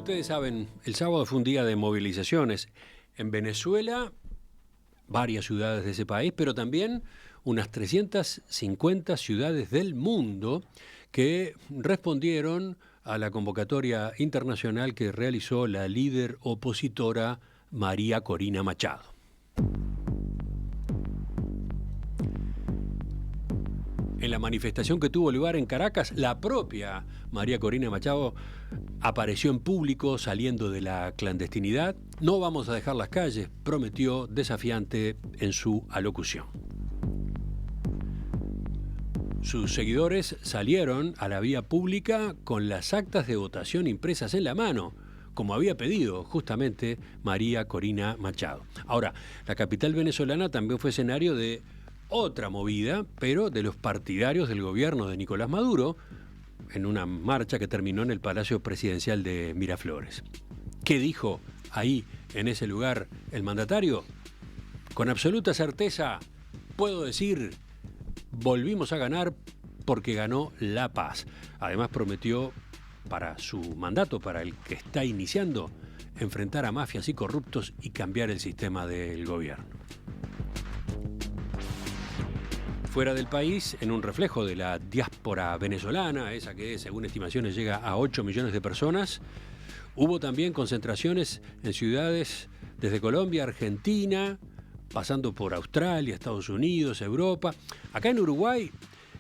ustedes saben, el sábado fue un día de movilizaciones en Venezuela, varias ciudades de ese país, pero también unas 350 ciudades del mundo que respondieron a la convocatoria internacional que realizó la líder opositora María Corina Machado. En la manifestación que tuvo lugar en Caracas, la propia María Corina Machado apareció en público saliendo de la clandestinidad. No vamos a dejar las calles, prometió desafiante en su alocución. Sus seguidores salieron a la vía pública con las actas de votación impresas en la mano, como había pedido justamente María Corina Machado. Ahora, la capital venezolana también fue escenario de otra movida, pero de los partidarios del gobierno de Nicolás Maduro, en una marcha que terminó en el Palacio Presidencial de Miraflores. ¿Qué dijo ahí, en ese lugar, el mandatario? Con absoluta certeza puedo decir: volvimos a ganar porque ganó la paz. Además prometió para su mandato, para el que está iniciando, enfrentar a mafias y corruptos y cambiar el sistema del gobierno. Fuera del país, en un reflejo de la diáspora venezolana, esa que según estimaciones llega a 8 millones de personas, hubo también concentraciones en ciudades desde Colombia, Argentina, pasando por Australia, Estados Unidos, Europa. Acá en Uruguay,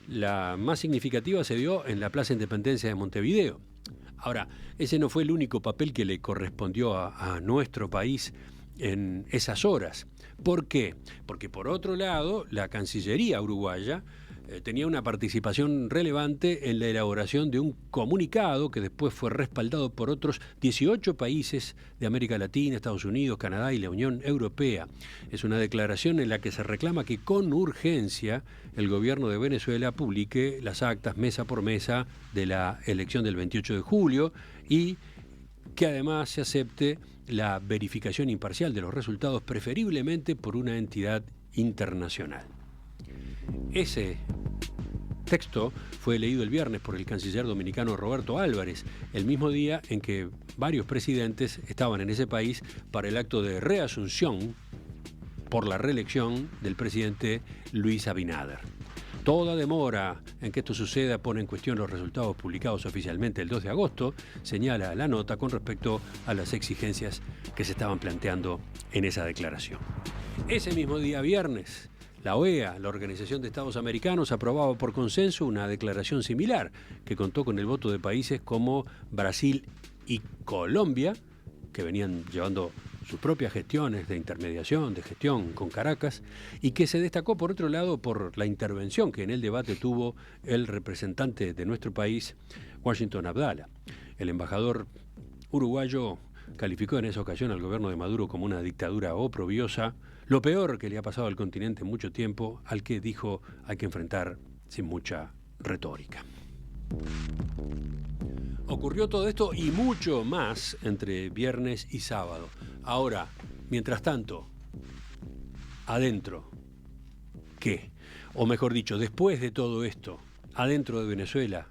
la más significativa se dio en la Plaza Independencia de Montevideo. Ahora, ese no fue el único papel que le correspondió a nuestro país en esas horas. ¿Por qué? Porque por otro lado, la Cancillería uruguaya tenía una participación relevante en la elaboración de un comunicado que después fue respaldado por otros 18 países de América Latina, Estados Unidos, Canadá y la Unión Europea. Es una declaración en la que se reclama que con urgencia el gobierno de Venezuela publique las actas mesa por mesa de la elección del 28 de julio y que además se acepte la verificación imparcial de los resultados, preferiblemente por una entidad internacional. Ese texto fue leído el viernes por el canciller dominicano Roberto Álvarez, el mismo día en que varios presidentes estaban en ese país para el acto de reasunción por la reelección del presidente Luis Abinader. Toda demora en que esto suceda pone en cuestión los resultados publicados oficialmente el 2 de agosto, señala la nota con respecto a las exigencias que se estaban planteando en esa declaración. Ese mismo día viernes, la OEA, la Organización de Estados Americanos, aprobaba por consenso una declaración similar que contó con el voto de países como Brasil y Colombia, que venían llevando sus propias gestiones de intermediación, de gestión con Caracas, y que se destacó por otro lado por la intervención que en el debate tuvo el representante de nuestro país, Washington Abdala. El embajador uruguayo calificó en esa ocasión al gobierno de Maduro como una dictadura oprobiosa, lo peor que le ha pasado al continente en mucho tiempo, al que dijo hay que enfrentar sin mucha retórica. Ocurrió todo esto y mucho más entre viernes y sábado. Ahora, mientras tanto, adentro, ¿qué? O mejor dicho, después de todo esto, adentro de Venezuela,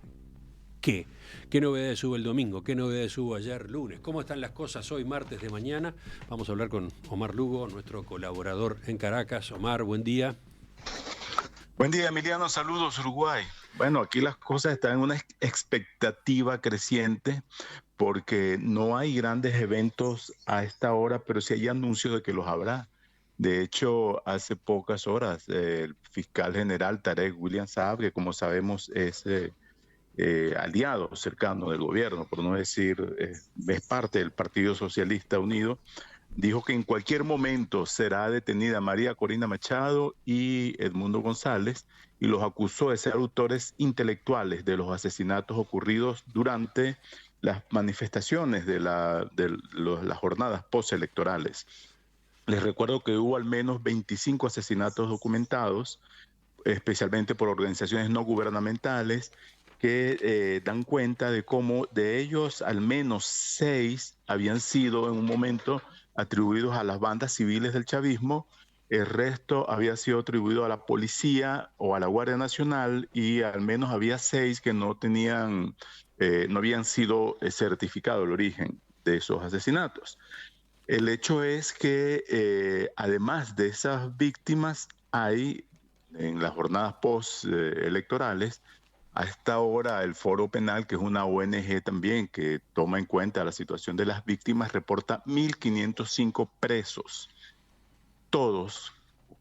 ¿qué? ¿Qué novedades hubo el domingo? ¿Qué novedades hubo ayer lunes? ¿Cómo están las cosas hoy martes de mañana? Vamos a hablar con Omar Lugo, nuestro colaborador en Caracas. Omar, buen día. Buen día, Emiliano. Saludos, Uruguay. Bueno, aquí las cosas están en una expectativa creciente porque no hay grandes eventos a esta hora, pero sí hay anuncios de que los habrá. De hecho, hace pocas horas, el fiscal general Tarek William Saab, que como sabemos es aliado cercano del gobierno, por no decir, es parte del Partido Socialista Unido, dijo que en cualquier momento será detenida María Corina Machado y Edmundo González y los acusó de ser autores intelectuales de los asesinatos ocurridos durante las manifestaciones de las jornadas postelectorales. Les recuerdo que hubo al menos 25 asesinatos documentados, especialmente por organizaciones no gubernamentales, que dan cuenta de cómo de ellos al menos 6 habían sido en un momento atribuidos a las bandas civiles del chavismo, el resto había sido atribuido a la policía o a la Guardia Nacional y al menos había 6 que no habían sido certificado el origen. de esos asesinatos. El hecho es que además de esas víctimas hay en las jornadas post-electorales, a esta hora el Foro Penal, que es una ONG también que toma en cuenta la situación de las víctimas, reporta 1.505 presos. Todos,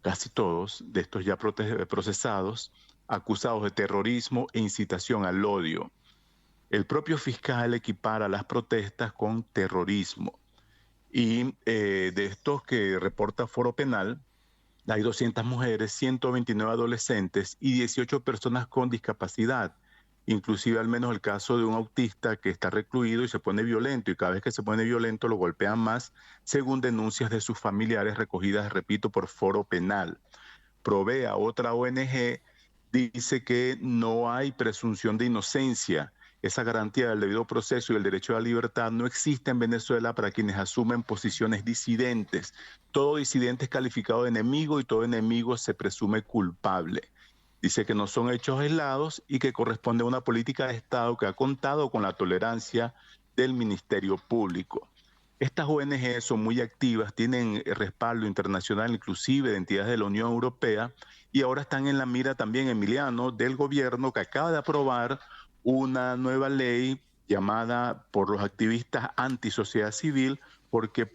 casi todos, de estos ya procesados, acusados de terrorismo e incitación al odio. El propio fiscal equipara las protestas con terrorismo. Y de estos que reporta Foro Penal, hay 200 mujeres, 129 adolescentes y 18 personas con discapacidad. Inclusive al menos el caso de un autista que está recluido y se pone violento, y cada vez que se pone violento lo golpean más, según denuncias de sus familiares recogidas, repito, por Foro Penal. Provea, otra ONG, dice que no hay presunción de inocencia. Esa garantía del debido proceso y el derecho a la libertad no existe en Venezuela para quienes asumen posiciones disidentes. Todo disidente es calificado de enemigo y todo enemigo se presume culpable. Dice que no son hechos aislados y que corresponde a una política de Estado que ha contado con la tolerancia del Ministerio Público. Estas ONG son muy activas, tienen respaldo internacional, inclusive de entidades de la Unión Europea, y ahora están en la mira también, Emiliano, del gobierno que acaba de aprobar una nueva ley llamada por los activistas antisociedad civil, porque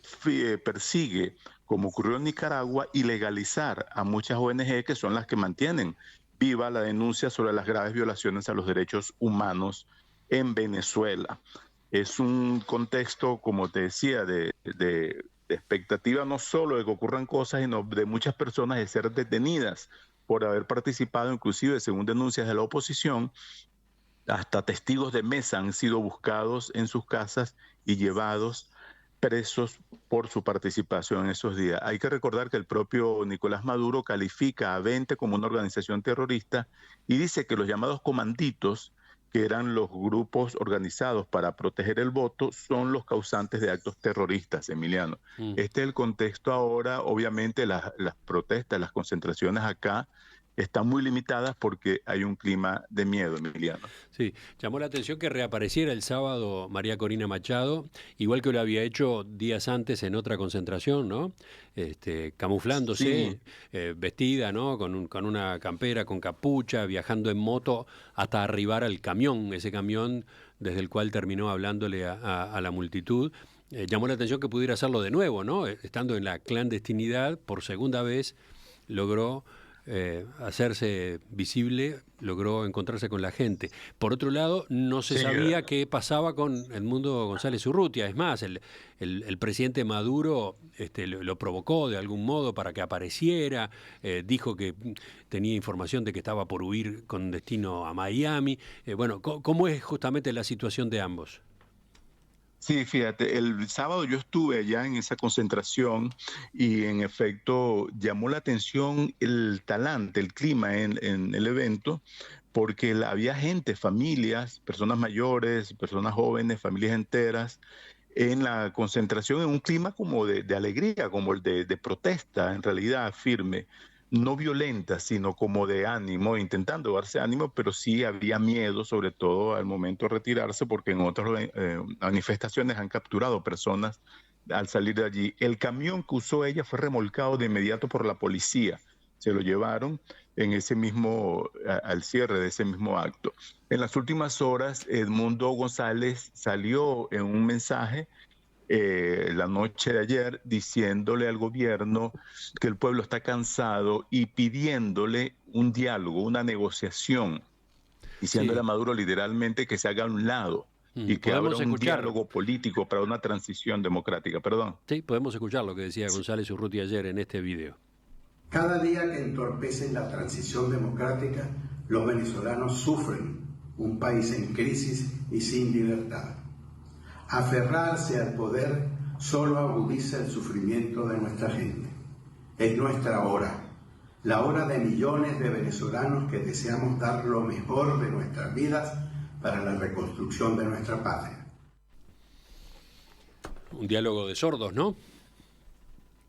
persigue, como ocurrió en Nicaragua, ilegalizar a muchas ONG que son las que mantienen viva la denuncia sobre las graves violaciones a los derechos humanos en Venezuela. Es un contexto, como te decía, de expectativa no solo de que ocurran cosas, sino de muchas personas de ser detenidas por haber participado, inclusive según denuncias de la oposición. Hasta testigos de mesa han sido buscados en sus casas y llevados presos por su participación en esos días. Hay que recordar que el propio Nicolás Maduro califica a 20 como una organización terrorista y dice que los llamados comanditos, que eran los grupos organizados para proteger el voto, son los causantes de actos terroristas, Emiliano. Este es el contexto ahora. Obviamente las protestas, las concentraciones acá están muy limitadas porque hay un clima de miedo, Emiliano. Sí, llamó la atención que reapareciera el sábado María Corina Machado, igual que lo había hecho días antes en otra concentración, ¿no? Camuflándose, sí. Vestida, ¿no? Con una campera, con capucha, viajando en moto hasta arribar al camión, ese camión desde el cual terminó hablándole a la multitud. Llamó la atención que pudiera hacerlo de nuevo, ¿no? Estando en la clandestinidad, por segunda vez logró hacerse visible, logró encontrarse con la gente. Por otro lado, no se sabía qué pasaba con Edmundo González Urrutia. Es más, el presidente Maduro lo provocó de algún modo para que apareciera, dijo que tenía información de que estaba por huir con destino a Miami. Bueno, ¿cómo es justamente la situación de ambos? Sí, fíjate, el sábado yo estuve allá en esa concentración y en efecto llamó la atención el talante, el clima en el evento, porque había gente, familias, personas mayores, personas jóvenes, familias enteras, en la concentración en un clima como de alegría, como el de protesta, en realidad firme, no violenta, sino como de ánimo, intentando darse ánimo, pero sí había miedo, sobre todo al momento de retirarse, porque en otras manifestaciones han capturado personas al salir de allí. El camión que usó ella fue remolcado de inmediato por la policía. Se lo llevaron en ese mismo, al cierre de ese mismo acto. En las últimas horas, Edmundo González salió en un mensaje la noche de ayer diciéndole al gobierno que el pueblo está cansado y pidiéndole un diálogo, una negociación, diciéndole a Maduro literalmente que se haga a un lado y que abra un diálogo político para una transición democrática. Perdón. Sí, podemos escuchar lo que decía González Urrutia ayer en este video. Cada día que entorpecen la transición democrática, los venezolanos sufren un país en crisis y sin libertad. Aferrarse al poder solo agudiza el sufrimiento de nuestra gente. Es nuestra hora, la hora de millones de venezolanos que deseamos dar lo mejor de nuestras vidas para la reconstrucción de nuestra patria. Un diálogo de sordos, ¿no?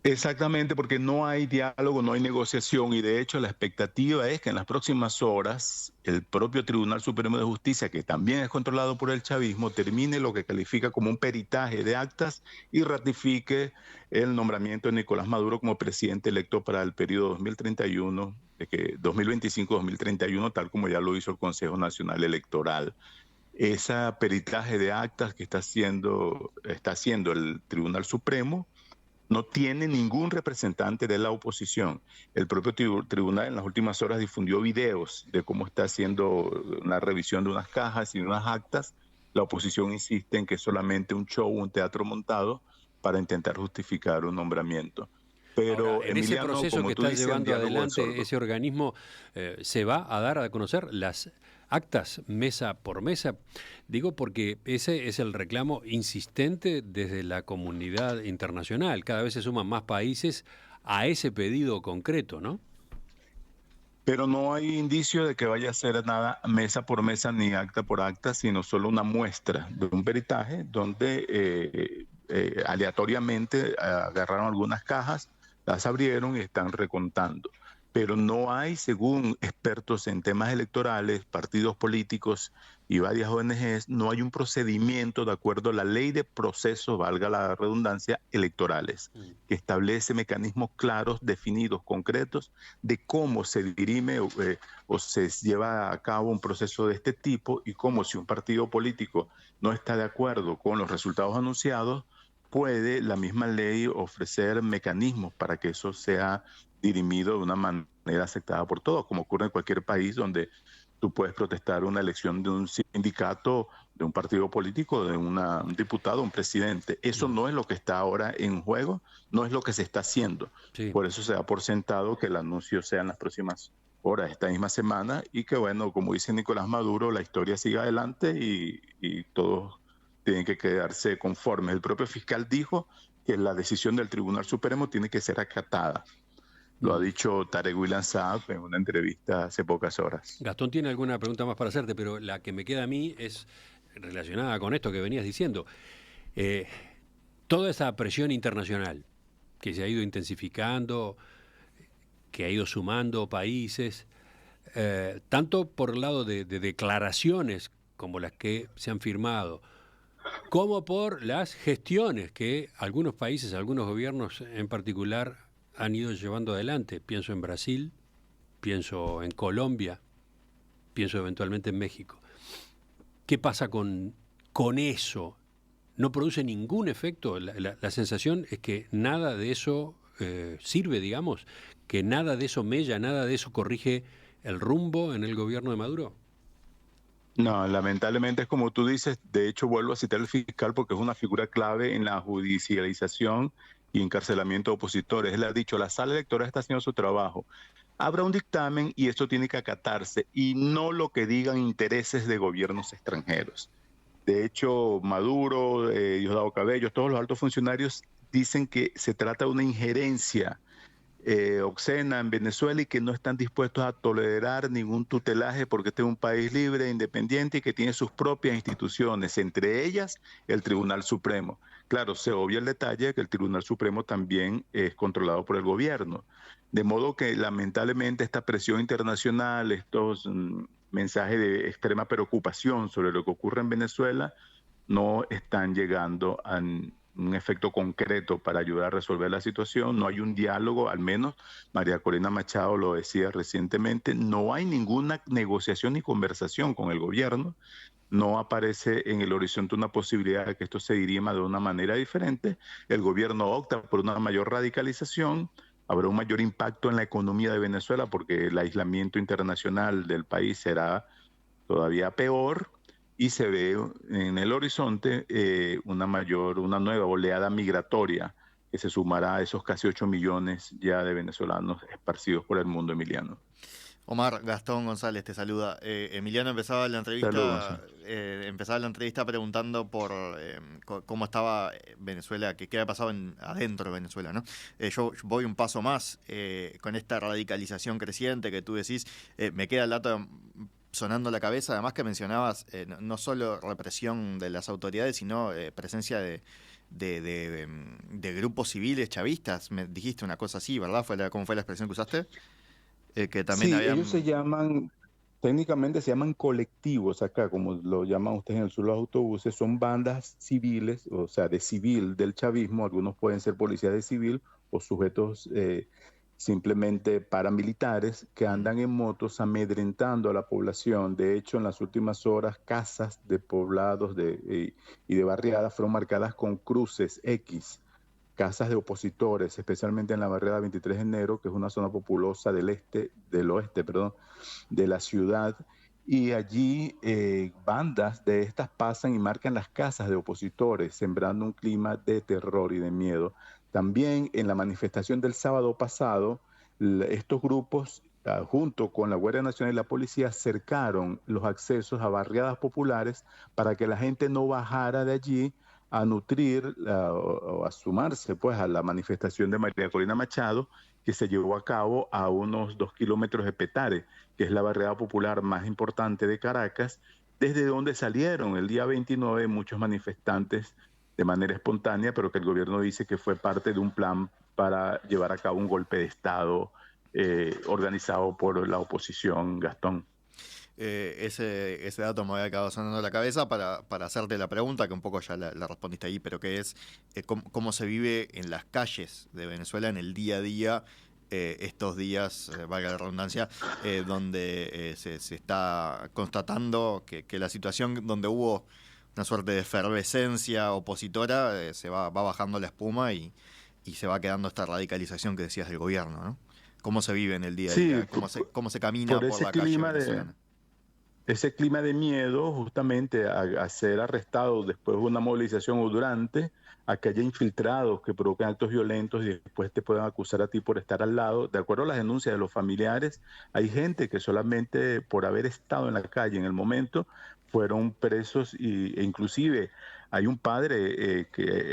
Exactamente, porque no hay diálogo, no hay negociación y de hecho la expectativa es que en las próximas horas el propio Tribunal Supremo de Justicia, que también es controlado por el chavismo, termine lo que califica como un peritaje de actas y ratifique el nombramiento de Nicolás Maduro como presidente electo para el periodo 2031, de que 2025-2031, tal como ya lo hizo el Consejo Nacional Electoral. Ese peritaje de actas que está haciendo el Tribunal Supremo no tiene ningún representante de la oposición. El propio tribunal en las últimas horas difundió videos de cómo está haciendo una revisión de unas cajas y de unas actas. La oposición insiste en que es solamente un show, un teatro montado para intentar justificar un nombramiento. Ahora, Pero en ese Emiliano, proceso como que tú está dices, el llevando diálogo es adelante sordo. ese organismo, ¿se va a dar a conocer las actas mesa por mesa? Digo porque ese es el reclamo insistente desde la comunidad internacional. Cada vez se suman más países a ese pedido concreto, ¿no? Pero no hay indicio de que vaya a ser nada mesa por mesa ni acta por acta, sino solo una muestra de un peritaje donde aleatoriamente agarraron algunas cajas, las abrieron y están recontando. Pero no hay, según expertos en temas electorales, partidos políticos y varias ONGs, no hay un procedimiento de acuerdo a la ley de procesos, valga la redundancia, electorales, que establece mecanismos claros, definidos, concretos de cómo se dirime o se lleva a cabo un proceso de este tipo y cómo si un partido político no está de acuerdo con los resultados anunciados, puede la misma ley ofrecer mecanismos para que eso sea dirimido de una manera aceptada por todos, como ocurre en cualquier país donde tú puedes protestar una elección de un sindicato, de un partido político, de un diputado, un presidente. Eso no es lo que está ahora en juego, no es lo que se está haciendo. Sí. Por eso se da por sentado que el anuncio sea en las próximas horas, esta misma semana, y que bueno, como dice Nicolás Maduro, la historia siga adelante y todos tienen que quedarse conformes. El propio fiscal dijo que la decisión del Tribunal Supremo tiene que ser acatada. Lo ha dicho Tarek William Saab en una entrevista hace pocas horas. Gastón tiene alguna pregunta más para hacerte, pero la que me queda a mí es relacionada con esto que venías diciendo. Eh, Toda esa presión internacional que se ha ido intensificando, que ha ido sumando países, tanto por el lado de declaraciones como las que se han firmado, como por las gestiones que algunos países, algunos gobiernos en particular han ido llevando adelante. Pienso en Brasil, pienso en Colombia, pienso eventualmente en México. ¿Qué pasa con eso? ¿No produce ningún efecto? La sensación es que nada de eso sirve, digamos, que nada de eso mella, nada de eso corrige el rumbo en el gobierno de Maduro. No, lamentablemente es como tú dices, de hecho vuelvo a citar al fiscal porque es una figura clave en la judicialización y encarcelamiento de opositores. Él ha dicho, la sala electoral está haciendo su trabajo. Habrá un dictamen y esto tiene que acatarse y no lo que digan intereses de gobiernos extranjeros. De hecho, Maduro, Diosdado Cabello, todos los altos funcionarios dicen que se trata de una injerencia obscena en Venezuela y que no están dispuestos a tolerar ningún tutelaje porque este es un país libre, independiente y que tiene sus propias instituciones, entre ellas el Tribunal Supremo. Claro, se obvia el detalle que el Tribunal Supremo también es controlado por el gobierno. De modo que lamentablemente esta presión internacional, estos mensajes de extrema preocupación sobre lo que ocurre en Venezuela, no están llegando a un efecto concreto para ayudar a resolver la situación. No hay un diálogo, al menos María Corina Machado lo decía recientemente, no hay ninguna negociación ni conversación con el gobierno. No aparece en el horizonte una posibilidad de que esto se dirima de una manera diferente. El gobierno opta por una mayor radicalización. Habrá un mayor impacto en la economía de Venezuela porque el aislamiento internacional del país será todavía peor y se ve en el horizonte una nueva oleada migratoria que se sumará a esos casi 8 millones ya de venezolanos esparcidos por el mundo, Emiliano. Omar, Gastón González te saluda. Emiliano Saludos. empezaba la entrevista preguntando por cómo estaba Venezuela, qué había pasado adentro de Venezuela, ¿no? Yo voy un paso más con esta radicalización creciente que tú decís. Me queda el dato sonando la cabeza, además que mencionabas no solo represión de las autoridades, sino presencia de grupos civiles chavistas. Me dijiste una cosa así, ¿verdad? ¿Cómo fue la expresión que usaste? Que también Sí, habían... ellos se llaman, técnicamente se llaman colectivos acá, como lo llaman ustedes en el sur los autobuses, son bandas civiles, o sea, de civil del chavismo, algunos pueden ser policías de civil o sujetos simplemente paramilitares que andan en motos amedrentando a la población. De hecho, en las últimas horas, casas de poblados y de barriadas fueron marcadas con cruces X, casas de opositores, especialmente en la barriada 23 de enero, que es una zona populosa del oeste, perdón, de la ciudad. Y allí bandas de estas pasan y marcan las casas de opositores, sembrando un clima de terror y de miedo. También en la manifestación del sábado pasado, estos grupos, junto con la Guardia Nacional y la policía, cercaron los accesos a barriadas populares para que la gente no bajara de allí a nutrir o a sumarse pues, a la manifestación de María Corina Machado, que se llevó a cabo a unos 2 kilómetros de Petare, que es la barriada popular más importante de Caracas, desde donde salieron el día 29 muchos manifestantes de manera espontánea, pero que el gobierno dice que fue parte de un plan para llevar a cabo un golpe de Estado organizado por la oposición, Gastón. Ese dato me había quedado sonando en la cabeza para hacerte la pregunta, que un poco ya la respondiste ahí, pero que es cómo se vive en las calles de Venezuela en el día a día, estos días, valga la redundancia, donde se está constatando que la situación donde hubo una suerte de efervescencia opositora se va bajando la espuma y se va quedando esta radicalización que decías del gobierno, ¿no? ¿Cómo se vive en el día a día? ¿Cómo se camina por la calle venezolana? Ese clima de miedo justamente a ser arrestado después de una movilización o durante, a que haya infiltrados que provoquen actos violentos y después te puedan acusar a ti por estar al lado. De acuerdo a las denuncias de los familiares, hay gente que solamente por haber estado en la calle en el momento fueron presos e inclusive hay un padre,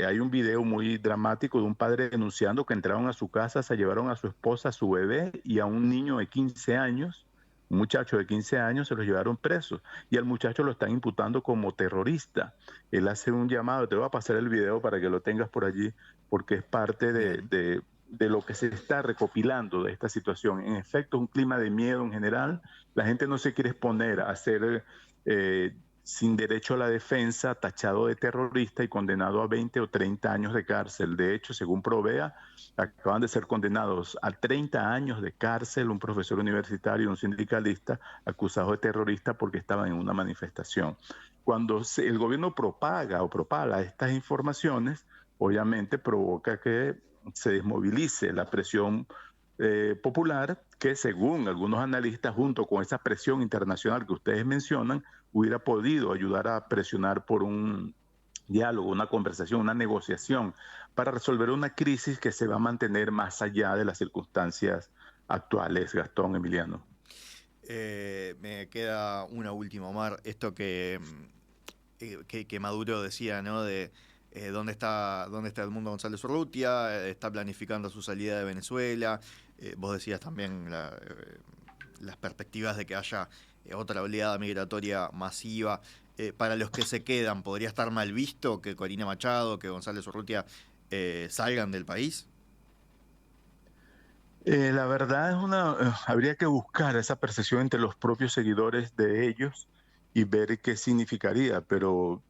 hay un video muy dramático de un padre denunciando que entraron a su casa, se llevaron a su esposa, a su bebé y a un niño de 15 años. Un muchacho de 15 años se los llevaron presos y al muchacho lo están imputando como terrorista. Él hace un llamado, te voy a pasar el video para que lo tengas por allí, porque es parte de lo que se está recopilando de esta situación. En efecto, es un clima de miedo en general. La gente no se quiere exponer a ser sin derecho a la defensa, tachado de terrorista y condenado a 20 o 30 años de cárcel. De hecho, según Provea, acaban de ser condenados a 30 años de cárcel un profesor universitario y un sindicalista acusados de terrorista porque estaban en una manifestación. Cuando el gobierno propala estas informaciones, obviamente provoca que se desmovilice la presión popular, que según algunos analistas, junto con esa presión internacional que ustedes mencionan, hubiera podido ayudar a presionar por un diálogo, una conversación, una negociación para resolver una crisis que se va a mantener más allá de las circunstancias actuales, Gastón, Emiliano. Me queda una última, Omar. Esto que Maduro decía, ¿no? De dónde está Edmundo González Urrutia, está planificando su salida de Venezuela. Vos decías también las perspectivas de que haya otra oleada migratoria masiva. Para los que se quedan, ¿podría estar mal visto que Corina Machado, que González Urrutia salgan del país? La verdad habría que buscar esa percepción entre los propios seguidores de ellos y ver qué significaría, pero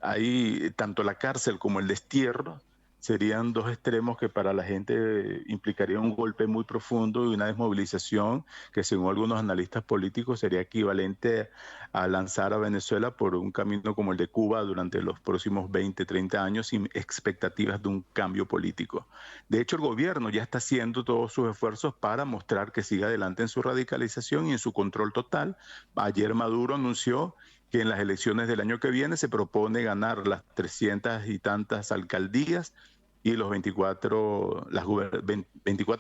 ahí tanto la cárcel como el destierro serían dos extremos que para la gente implicaría un golpe muy profundo y una desmovilización que según algunos analistas políticos sería equivalente a lanzar a Venezuela por un camino como el de Cuba durante los próximos 20, 30 años sin expectativas de un cambio político. De hecho, el gobierno ya está haciendo todos sus esfuerzos para mostrar que sigue adelante en su radicalización y en su control total. Ayer Maduro anunció que en las elecciones del año que viene se propone ganar las 300 y tantas alcaldías y las 24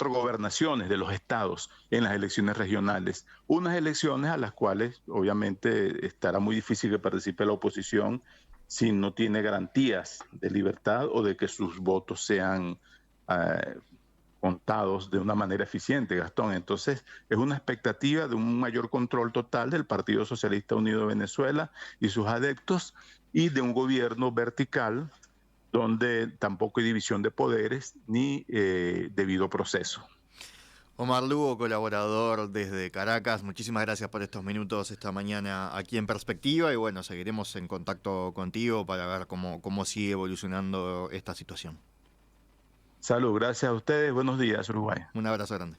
gobernaciones de los estados en las elecciones regionales. Unas elecciones a las cuales obviamente estará muy difícil que participe la oposición si no tiene garantías de libertad o de que sus votos sean contados de una manera eficiente, Gastón. Entonces, es una expectativa de un mayor control total del Partido Socialista Unido de Venezuela y sus adeptos, y de un gobierno vertical donde tampoco hay división de poderes ni debido proceso. Omar Lugo, colaborador desde Caracas, muchísimas gracias por estos minutos esta mañana aquí en Perspectiva, y bueno, seguiremos en contacto contigo para ver cómo sigue evolucionando esta situación. Salud, gracias a ustedes, buenos días, Uruguay. Un abrazo grande.